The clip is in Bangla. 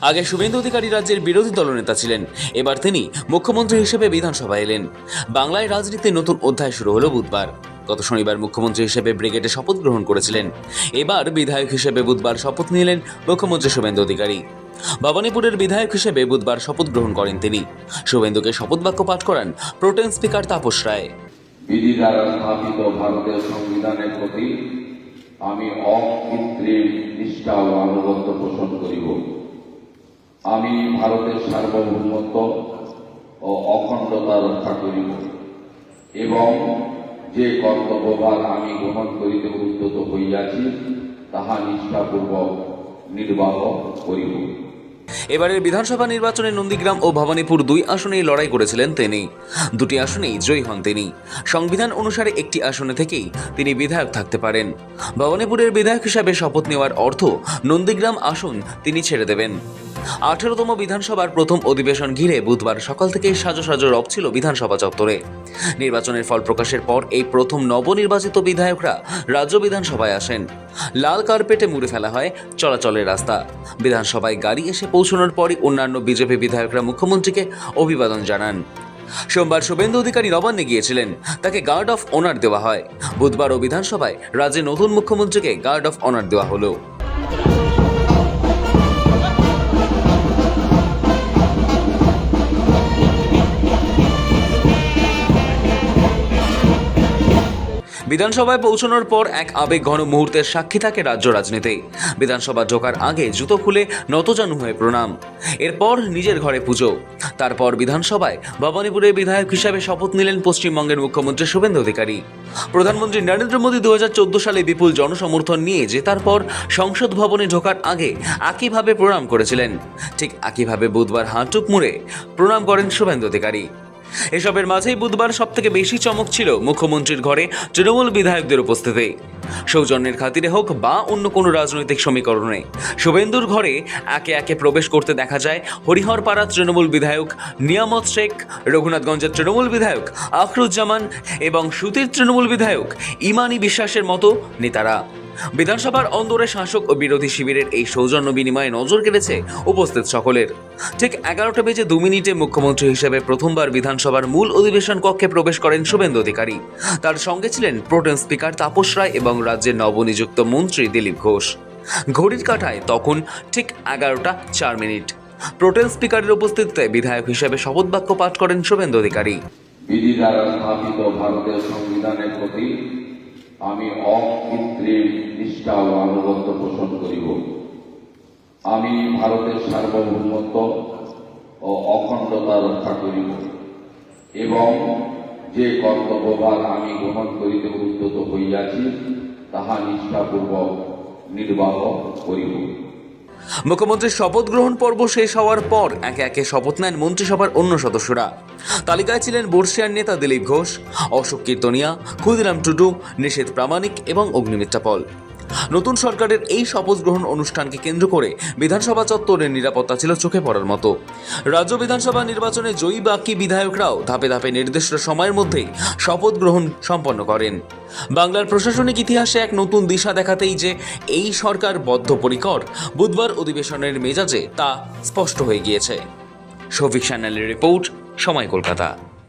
আগে শুভেন্দু অধিকারী রাজ্যের বিরোধী দলনেতা ছিলেন, এবার তিনি মুখ্যমন্ত্রী হিসেবে বিধানসভায় এলেন। বাংলায় রাজনীতির নতুন অধ্যায় শুরু হলো বুধবার। গত শনিবার মুখ্যমন্ত্রী হিসেবে ব্রিগেডে শপথ গ্রহণ করেছিলেন। এবার বিধায়ক হিসেবে বুধবার শপথ নিলেন মুখ্যমন্ত্রী শুভেন্দু অধিকারী। ভবানীপুরের বিধায়ক হিসেবে বুধবার শপথ গ্রহণ করেন তিনি। শুভেন্দুকে শপথ বাক্য পাঠ করান প্রোটেম স্পিকার তাপস রায়। বিধি দ্বারা স্থাপিত ভারতের সংবিধানের প্রতি আমি অকৃত্রিম নিষ্ঠা ও আনুগত্য পোষণ করিব। আমি ভারতের সার্বভৌমত্ব ও অখণ্ডতা রক্ষা করিব এবং যে কর্তব্যভার আমি গ্রহণ করিতে উদ্যত হইয়াছি তাহা নিষ্ঠাপূর্বক নির্বাহ করিব। এবারের বিধানসভা নির্বাচনে নন্দীগ্রাম ও ভবানীপুর 2 আসনেই লড়াই করেছিলেন তিনি। দুটি আসনেই জয়ী হন তিনি। সংবিধান অনুসারে একটি আসনে থেকেই তিনি বিধায়ক থাকতে পারেন। ভবানীপুরের বিধায়ক হিসাবে শপথ নেওয়ার অর্থ নন্দীগ্রাম আসন তিনি ছেড়ে দেবেন। 18তম বিধানসভার প্রথম অধিবেশন ঘিরে বুধবার সকাল থেকেই সাজো সাজো রব ছিল বিধানসভা চত্বরে। নির্বাচনের ফল প্রকাশের পর এই প্রথম নবনির্বাচিত বিধায়করা রাজ্য বিধানসভায় আসেন। লাল কার্পেটে মুড়ে ফেলা হয় চলাচলের রাস্তা। বিধানসভায় গাড়ি এসে পৌঁছানোর পরই অন্যান্য বিজেপি বিধায়করা মুখ্যমন্ত্রীকে অভিবাদন জানান। সোমবার শুভেন্দু অধিকারী নবান্নে গিয়েছিলেন, তাকে গার্ড অফ অনার দেওয়া হয়। বুধবারও বিধানসভায় রাজ্যের নতুন মুখ্যমন্ত্রীকে গার্ড অফ অনার দেওয়া হলো। বিধানসভায় পৌঁছানোর পর এক আবেগঘন মুহূর্তের সাক্ষী থাকে রাজ্য রাজনীতি। বিধানসভা ঢোকার আগে জুতো খুলে নতজানু হয়ে প্রণাম, এরপর নিজের ঘরে পুজো। তারপর বিধানসভায় ভবানীপুরের বিধায়ক হিসাবে শপথ নিলেন পশ্চিমবঙ্গের মুখ্যমন্ত্রী শুভেন্দু অধিকারী। প্রধানমন্ত্রী নরেন্দ্র মোদী 2014 সালে বিপুল জনসমর্থন নিয়ে জেতার পর সংসদ ভবনে ঢোকার আগে একইভাবে প্রণাম করেছিলেন। ঠিক একইভাবে বুধবার হাঁটুক মুড়ে প্রণাম করেন শুভেন্দু অধিকারী। এসবের মাঝেই বুধবার সবথেকে বেশি চমক ছিল মুখ্যমন্ত্রীর ঘরে তৃণমূল বিধায়কদের উপস্থিতি। সৌজন্যের খাতিরে হোক বা অন্য কোনো রাজনৈতিক সমীকরণে শুভেন্দুর ঘরে একে একে প্রবেশ করতে দেখা যায় হরিহরপাড়া তৃণমূল বিধায়ক নিয়ামত শেখ, রঘুনাথগঞ্জের তৃণমূল বিধায়ক আখরুজ্জামান এবং সুতির তৃণমূল বিধায়ক ইমানি বিশ্বাসের মতো নেতারা। বিধানসভার অন্দরে শাসক ও বিরোধী শিবিরের এই সৌজন্য বিনিময়ে নজর কেড়েছে উপস্থিত সকলের। ঠিক 11:02 মুখ্যমন্ত্রী হিসেবে প্রথমবার বিধানসভার মূল অধিবেশন কক্ষে প্রবেশ করেন শুভেন্দু অধিকারী। তার সঙ্গে ছিলেন প্রোটেম স্পিকার তাপস রায় এবং রাজ্যের নবনিযুক্ত মন্ত্রী দিলীপ ঘোষ। ঘড়ির কাঁটায় তখন ঠিক 11:04। প্রোটেম স্পিকারের উপস্থিতিতে বিধায়ক হিসেবে শপথ বাক্য পাঠ করেন শুভেন্দু অধিকারী। বিধি দ্বারা স্থাপিত ভারতের সংবিধানের প্রতি আমি অকৃত্রিম নিষ্ঠা ও আনুগত্য পোষণ করিব। আমি ভারতের সার্বভৌমত্ব ও অখণ্ডতা রক্ষা করিব এবং যে কর্তব্যভার আমি গ্রহণ করিতে উদ্যত হইয়াছি তাহা নিষ্ঠাপূর্বক নির্বাহ করিব। মুখ্যমন্ত্রীর শপথ গ্রহণ পর্ব শেষ হওয়ার পর একে একে শপথ নেন মন্ত্রিসভার অন্য সদস্যরা। তালিকায় ছিলেন বর্ষিয়ার নেতা দিলীপ ঘোষ, অশোক কীর্তনিয়া, ক্ষুদিরাম টুডু, নিষেধ প্রামাণিক এবং অগ্নিমিত্রা পল। নতুন সরকারের এই শপথ গ্রহণ অনুষ্ঠানকে কেন্দ্র করে বিধানসভা চত্বরের নিরাপত্তা ছিল চোখে পড়ার মতো। রাজ্য বিধানসভা নির্বাচনে জয়ী বাকি বিধায়করাও ধাপে ধাপে নির্দিষ্ট সময়ের মধ্যেই শপথ গ্রহণ সম্পন্ন করেন। বাংলার প্রশাসনিক ইতিহাসে এক নতুন দিশা দেখাতেই যে এই সরকার বদ্ধপরিকর বুধবার অধিবেশনের মেজাজে তা স্পষ্ট হয়ে গিয়েছে। শফিক সান্যালের রিপোর্ট, সময় কলকাতা।